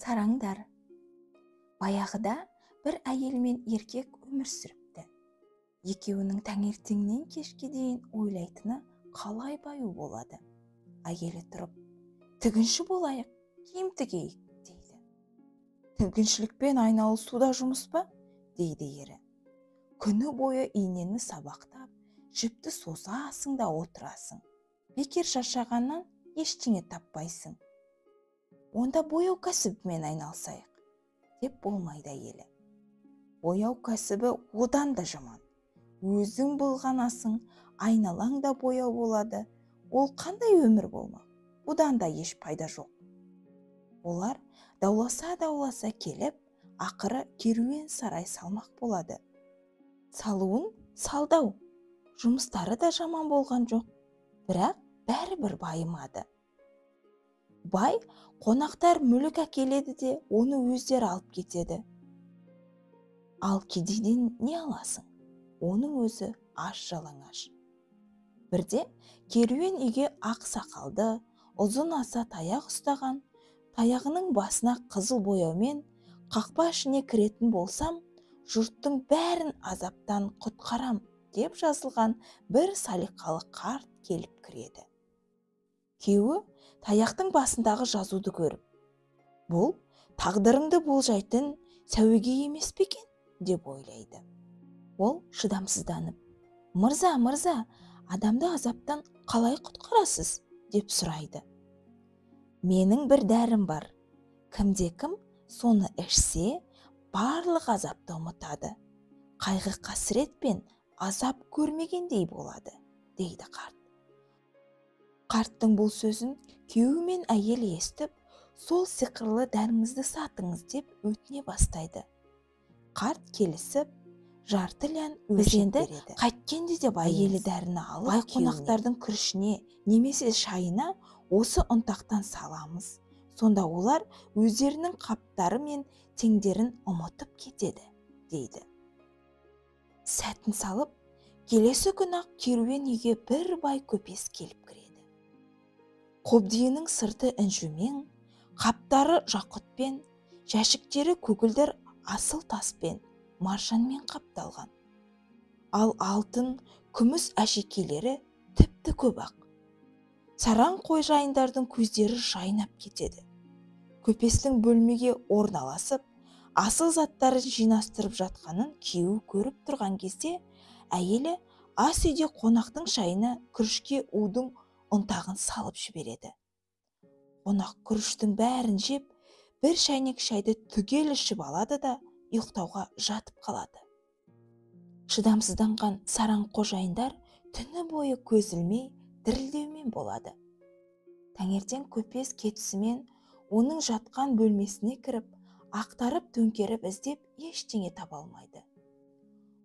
Сараңдар. Баяғыда бір әйел мен еркек өмір сүріпті. Екеуінің таңертеңнен кешке дейін ойлайтыны қалай баю болады. Әйелі тұрып, тігінші болайық, киім тігейік, дейді. Тігіншілікпен айналысуда жұмыс па, дейді ері. Күні бойы инені сабақтап, жіпті созасың да отырасың. Бекер шаршағаннан ештеңе таппайсың. Онда бояу кәсібімен айналысайық, деп болмайды әйелі. Бояу кәсібі одан да жаман. Өзің болғанасың, айналаң да бояу болады. Ол қандай өмір болмақ? Одан да еш пайда жоқ. Олар дауласа келіп, ақыры керуен сарай салмақ болады. Салуын салдау. Жұмыстары да жаман болған жоқ. Бірақ бәрібір байымады. Бай қонақтар мүлік әкеледі де, оны өздері алып кетеді. Ал кедейден не аласың? Оның өзі аш жалаңаш. Бірде керуен үйге ақ сақалды, ұзын аса таяқ ұстаған, таяғының басына қызыл бояумен қақпа ішіне кіретін болсам, жұрттың бәрін азаптан құтқарам деп жазылған бір салиқалы қарт келіп кіреді. Күйеуі таяқтың басындағы жазуды көріп, бұл тағдырыңды болжайтын сәуегей емес пе екен деп ойлайды. Ол шыдамсызданып, мырза, адамды азаптан қалай құтқарасыз деп сұрайды. Менің бір дәрім бар. Кімде-кім соны ішсе, барлық азапты ұмытады. Қайғы қасірет пен азап көрмегендей болады, дейді қарт. Қарттың бұл сөзін күйеуі мен әйел естіп, сол сиқырлы дәріңізді сатыңыз деп өтіне бастайды. Қарт келісіп, жарты лян өлшеп береді. Қайткенде де әйелі дәріні алып, бай қонақтардың күрішіне немесе шайына осы ұнтақтан саламыз. Сонда олар өздерінің қаптары мен теңдерін ұмытып кетеді, дейді. Сәтін салып, келесі күні-ақ керуен үйге бір бай көпес келіп кіреді. Қобдиының сырты інжумен, қаптары жақұтпен, жәшіктері көгілдір асыл таспен, маржанмен қапталған. Ал алтын, күміс әшекейлері тіпті көп ақ. Сараң қожайындардың көздері жайнап кетеді. Көпестің бөлмеге орналасып, асыл заттарын жинастырып жатқанын күйеуі көріп тұрған кезде, әйелі ас үйде қонақтың шайына күрішке удың ұнтағын салып жібереді. Қонақ күріштің бәрін жеп, бір шайнек шайды түгел ішіп алады да ұйықтауға жатып қалады. Шыдамсызданған сараң қожайындар түні бойы көз ілмей, дірілдеумен болады. Таңертең көпес кетісімен оның жатқан бөлмесіне кіріп, ақтарып төңкеріп іздеп ештеңе таба алмайды.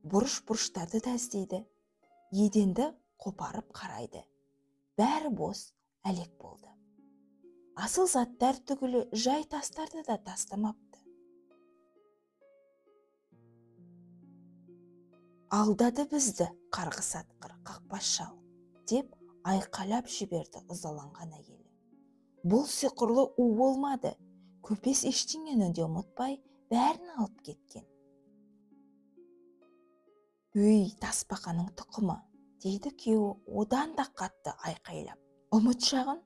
Бұрыш-бұрыштарды да іздейді, еденді қопарып қарайды. Бәрі бос, әлек болды. Асыл заттар түгілі жай тастарды да тастамапты. Алдады бізді қарғыс атқыр, қақпас шал, деп айқайлап жіберді ызаланған әйелі. Бұл сиқырлы у болмады. Көпес ештеңені де ұмытпай, бәрін алып кеткен. Өй, тасбақаның тұқымы, дейді күйеуі одан да қатты айқайлап. Ұмыт жағын,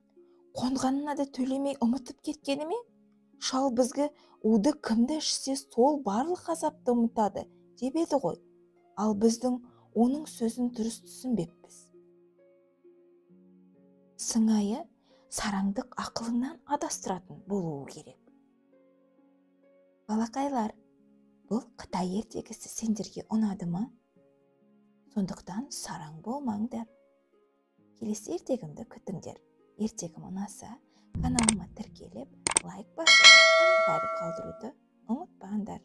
қонғанына да төлемей ұмытып кеткені ме? Шал бізге уды кімді ішсе сол барлық азапты ұмытады деп еді ғой. Ал біздің оның сөзін дұрыс түсінбеппіз. Сыңайы сараңдық ақылыңнан адастыратын болуы керек. Балақайлар, бұл Қытай ертегісі сендерге ұнады ма? Сондықтан сараң болмаңдар. Келесі ертегімді күтіңдер. Ертегім ұнаса, каналыма тіркеліп, лайк басып, комментарий қалдыруды ұмытпаңдар.